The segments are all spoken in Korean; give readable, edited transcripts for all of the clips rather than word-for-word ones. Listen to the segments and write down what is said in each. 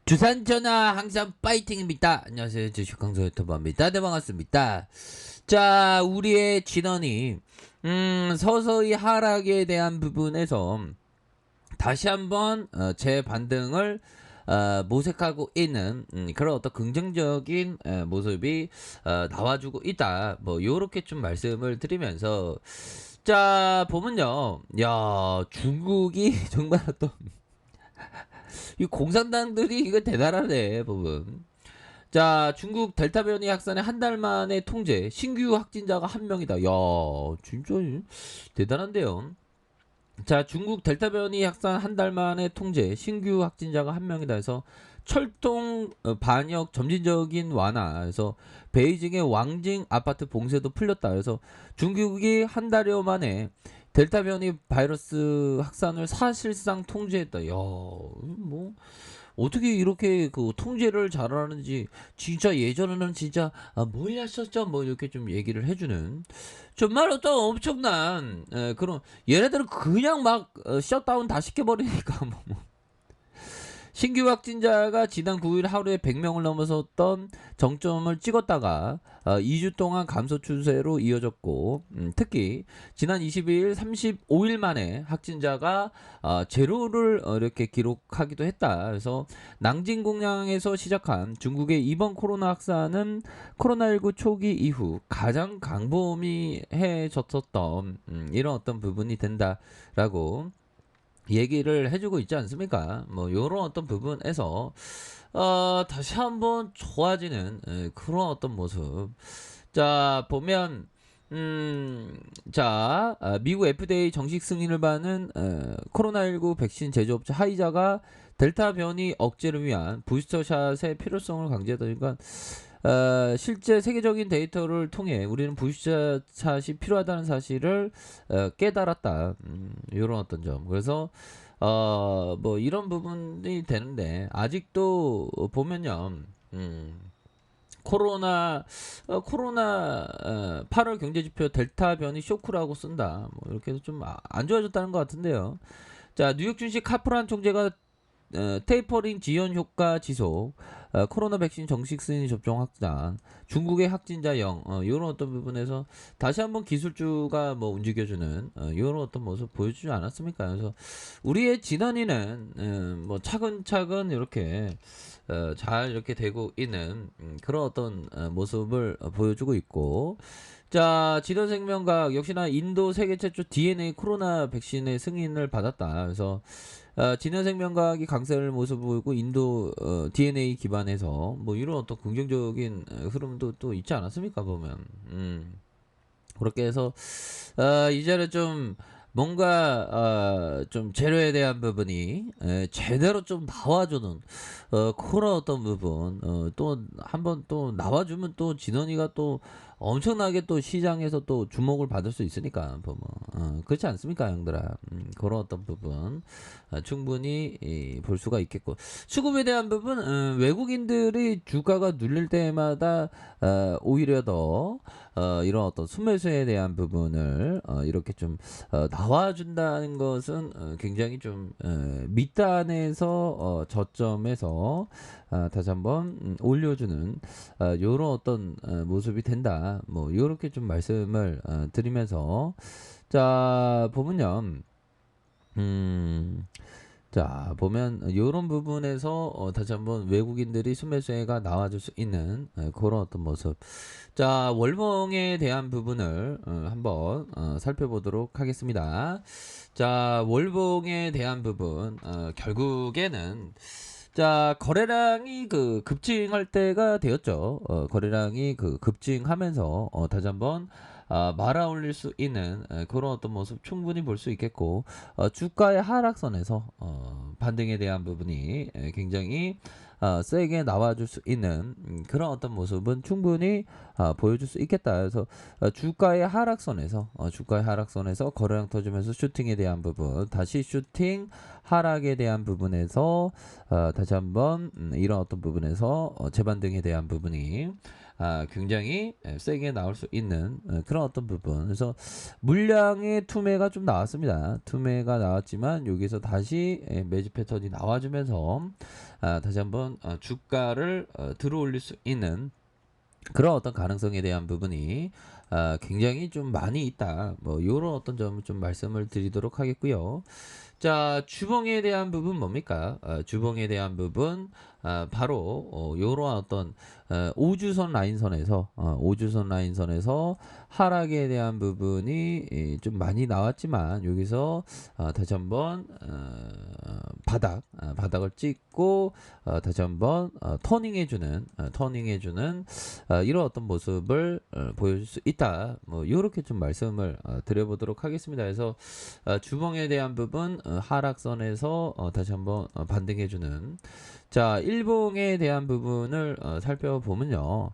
주산 전화 항상 파이팅입니다. 안녕하세요. 주식강사 유튜버입니다. 네, 반갑습니다. 자, 우리의 진원이 서서히 하락에 대한 부분에서 다시 한번 재반등을 모색하고 있는 그런 어떤 긍정적인 모습이 나와주고 있다. 뭐 요렇게 좀 말씀을 드리면서, 자, 보면요, 야, 중국이 정말 또 이 공산당들이 이거 대단하네, 부분. 자, 중국 델타 변이 확산의 한 달 만에 통제, 신규 확진자가 한 명이다. 야, 진짜 대단한데요. 자, 중국 델타 변이 확산 한 달 만에 통제, 신규 확진자가 한 명이다 해서 철통 반역 점진적인 완화. 그래서 베이징의 왕징 아파트 봉쇄도 풀렸다. 그래서 중국이 한 달여 만에 델타 변이 바이러스 확산을 사실상 통제했다. 야, 뭐 어떻게 이렇게 그 통제를 잘하는지, 진짜 예전에는 진짜 뭘 하셨죠? 뭐 이렇게 좀 얘기를 해주는 정말 어떤 엄청난 그런, 얘네들은 그냥 막 셧다운 다 시켜버리니까 뭐. 신규 확진자가 지난 9일 하루에 100명을 넘어섰던 정점을 찍었다가 2주 동안 감소 추세로 이어졌고, 특히 지난 22일 35일 만에 확진자가 제로를 이렇게 기록하기도 했다. 그래서 낭진 공장에서 시작한 중국의 이번 코로나 확산은 코로나19 초기 이후 가장 광범위해졌었던 이런 어떤 부분이 된다라고 얘기를 해주고 있지 않습니까? 뭐 요런 어떤 부분에서 다시 한번 좋아지는 그런 어떤 모습. 자, 보면 자, 미국 FDA 정식 승인을 받은 코로나19 백신 제조업체 하이자가 델타 변이 억제를 위한 부스터샷의 필요성을 강조하다니까, 실제 세계적인 데이터를 통해 우리는 부스터샷이 필요하다는 사실을 깨달았다. 이런 어떤 점. 그래서 뭐 이런 부분이 되는데, 아직도 보면요. 코로나 8월 경제지표 델타 변이 쇼크라고 쓴다. 뭐 이렇게 해서 좀 안 좋아졌다는 것 같은데요. 자, 뉴욕 증시 카프란 총재가 테이퍼링 지연 효과 지속, 코로나 백신 정식 승인 접종 확산, 중국의 확진자 0, 이런 어떤 부분에서 다시 한번 기술주가 뭐 움직여주는 이런 어떤 모습 보여주지 않았습니까? 그래서 우리의 진원이는 뭐 차근차근 이렇게 잘 이렇게 되고 있는 그런 어떤 모습을 보여주고 있고, 자, 진원생명과학 역시나 인도 세계 최초 DNA 코로나 백신의 승인을 받았다. 그래서 진원생명과학이 강세를 모습 보이고 인도 DNA 기반에서 뭐 이런 어떤 긍정적인 흐름도 또 있지 않았습니까, 보면. 그렇게 해서 이제는 좀 뭔가 좀 재료에 대한 부분이 제대로 좀 나와주는 그런 어떤 부분, 또 한번 또 나와주면 또 진원이가 또 엄청나게 또 시장에서 또 주목을 받을 수 있으니까, 보면 그렇지 않습니까, 형들아? 그런 어떤 부분 충분히 볼 수가 있겠고, 수급에 대한 부분, 외국인들이 주가가 눌릴 때마다 오히려 더 이런 어떤 순매수에 대한 부분을 이렇게 좀 나와준다는 것은 굉장히 좀 밑단에서 저점에서 다시 한번 올려주는 요런 어떤 모습이 된다. 뭐 요렇게 좀 말씀을 드리면서, 자, 보면요. 자, 보면 요런 부분에서 다시 한번 외국인들이 순매수가 나와줄 수 있는 그런 어떤 모습. 자, 월봉에 대한 부분을 한번 살펴보도록 하겠습니다. 자, 월봉에 대한 부분, 결국에는, 자, 거래량이 그 급증할 때가 되었죠. 거래량이 그 급증하면서 다시 한번 말아 올릴 수 있는 그런 어떤 모습 충분히 볼 수 있겠고, 주가의 하락선에서 반등에 대한 부분이 굉장히 세게 나와줄 수 있는 그런 어떤 모습은 충분히 보여줄 수 있겠다. 그래서 주가의 하락선에서 거래량 터지면서 슈팅에 대한 부분, 다시 슈팅 하락에 대한 부분에서 다시 한번 이런 어떤 부분에서 재반등에 대한 부분이 굉장히 세게 나올 수 있는 그런 어떤 부분. 그래서 물량의 투매가 좀 나왔습니다. 투매가 나왔지만 여기서 다시 매집 패턴이 나와주면서 다시 한번 한번 주가를 들어올릴 수 있는 그런 어떤 가능성에 대한 부분이 굉장히 좀 많이 있다. 뭐 요런 어떤 점을 좀 말씀을 드리도록 하겠고요. 자, 주봉에 대한 부분 뭡니까? 주봉에 대한 부분 바로 요런 어떤 5주선 라인선에서 5주선 라인선에서 하락에 대한 부분이 좀 많이 나왔지만 여기서 다시 한번 바닥을 찍고 다시 한번 터닝해주는 이런 어떤 모습을 보여줄 수 있다. 뭐 이렇게 좀 말씀을 드려보도록 하겠습니다. 그래서 주봉에 대한 부분 하락선에서 다시 한번 반등해주는 자 일봉에 대한 부분을 살펴보면요.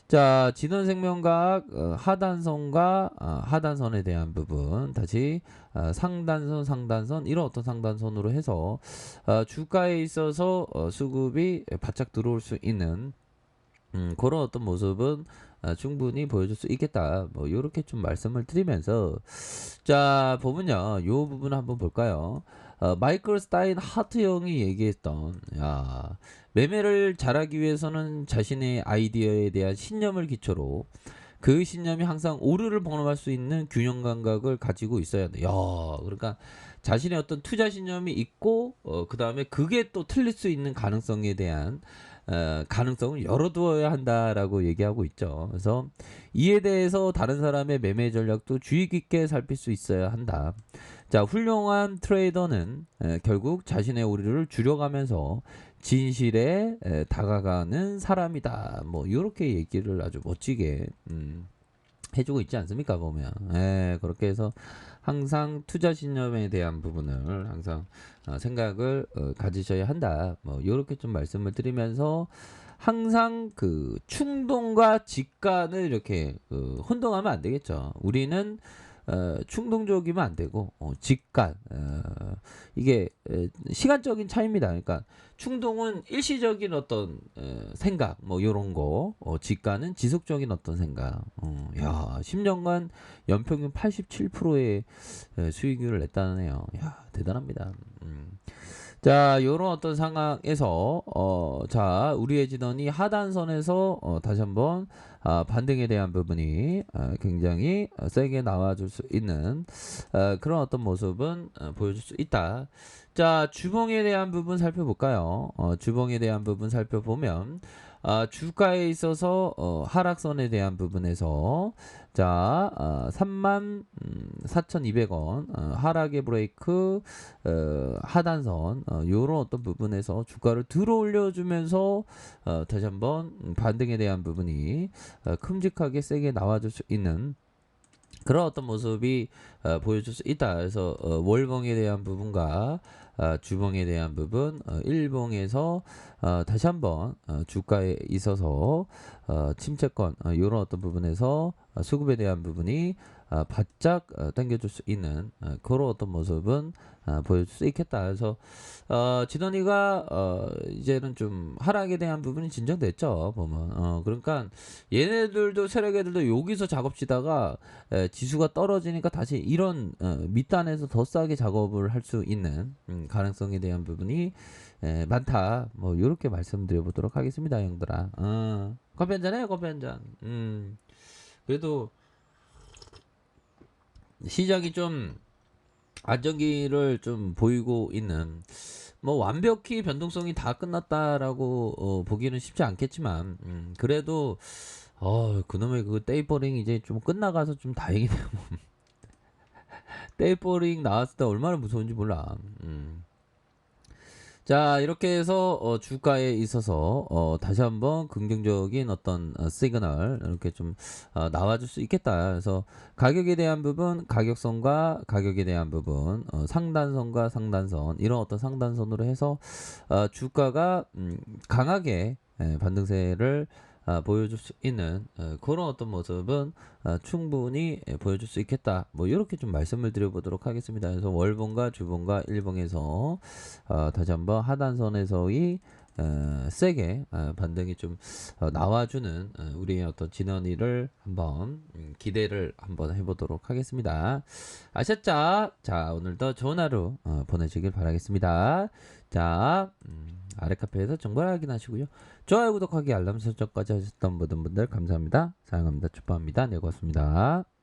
자 진원생명과학 하단선과 하단선에 대한 부분 다시 상단선 이런 어떤 상단선으로 해서 주가에 있어서 수급이 바짝 들어올 수 있는 그런 어떤 모습은 충분히 보여줄 수 있겠다. 뭐 이렇게 좀 말씀을 드리면서 자 보면요, 요 부분 한번 볼까요? 마이클 스타인 하트 형이 얘기했던 매매를 잘하기 위해서는 자신의 아이디어에 대한 신념을 기초로 그 신념이 항상 오르를 범할 수 있는 균형 감각을 가지고 있어야 돼. 그러니까 자신의 어떤 투자 신념이 있고 그 다음에 그게 또 틀릴 수 있는 가능성에 대한 가능성을 열어두어야 한다라고 얘기하고 있죠. 그래서 이에 대해서 다른 사람의 매매 전략도 주의 깊게 살필 수 있어야 한다. 자, 훌륭한 트레이더는 결국 자신의 오류를 줄여가면서 진실에 다가가는 사람이다. 뭐 이렇게 얘기를 아주 멋지게 해주고 있지 않습니까? 보면 그렇게 해서 항상 투자 신념에 대한 부분을 항상 생각을 가지셔야 한다. 뭐 이렇게 좀 말씀을 드리면서 항상 그 충동과 직관을 이렇게 혼동하면 안 되겠죠. 우리는 충동적이면 안 되고 직관 이게 시간적인 차이입니다. 그러니까 충동은 일시적인 어떤 생각 뭐 요런 거 직관은 지속적인 어떤 생각 10년간 연평균 87%의 수익률을 냈다네요. 대단합니다. 자, 요런 어떤 상황에서 자, 우리의 진원이 하단선에서 다시 한번 반등에 대한 부분이 굉장히 세게 나와줄 수 있는 그런 어떤 모습은 보여줄 수 있다. 자, 주봉에 대한 부분 살펴볼까요? 주봉에 대한 부분 살펴보면 주가에 있어서 하락선에 대한 부분에서 자 34,200원 하락의 브레이크 하단선 요런 어떤 부분에서 주가를 들어 올려주면서 다시 한번 반등에 대한 부분이 큼직하게 세게 나와줄 수 있는 그런 어떤 모습이 보여줄 수 있다. 그래서 월봉에 대한 부분과 주봉에 대한 부분 일봉에서 다시 한번 주가에 있어서 침체권 이런 어떤 부분에서 수급에 대한 부분이 바짝 당겨줄 수 있는 그런 어떤 모습은 보여줄 수 있겠다. 그래서 진원이가 이제는 좀 하락에 대한 부분이 진정됐죠. 보면 그러니까 얘네들도 세력애들도 여기서 작업치다가 지수가 떨어지니까 다시 이런 밑단에서 더 싸게 작업을 할 수 있는 가능성에 대한 부분이 많다. 뭐 이렇게 말씀드려 보도록 하겠습니다, 형들아. 커피 한잔 해요, 커피 한잔. 그래도 시장이 좀 안정기를 좀 보이고 있는 뭐 완벽히 변동성이 다 끝났다라고 보기는 쉽지 않겠지만 그래도 그놈의 그 데이버링 이제 좀 끝나가서 좀 다행이네요. 데이버링 나왔을 때 얼마나 무서운지 몰라. 자, 이렇게 해서 주가에 있어서 다시 한번 긍정적인 어떤 시그널 이렇게 좀 나와줄 수 있겠다. 그래서 가격에 대한 부분, 가격선과 가격에 대한 부분, 상단선과 상단선 이런 어떤 상단선으로 해서 주가가 강하게 반등세를 보여줄 수 있는 그런 어떤 모습은 충분히 보여줄 수 있겠다. 뭐 이렇게 좀 말씀을 드려보도록 하겠습니다. 그래서 월봉과 주봉과 일봉에서 다시 한번 하단선에서의 세게 반등이 좀 나와주는 우리의 어떤 진원이를 한번 기대를 한번 해보도록 하겠습니다. 아셨죠? 자, 오늘도 좋은 하루 보내시길 바라겠습니다. 자, 아래 카페에서 정보를 확인하시고요. 좋아요, 구독하기, 알람 설정까지 하셨던 모든 분들 감사합니다. 사랑합니다. 축복합니다. 네, 고맙습니다.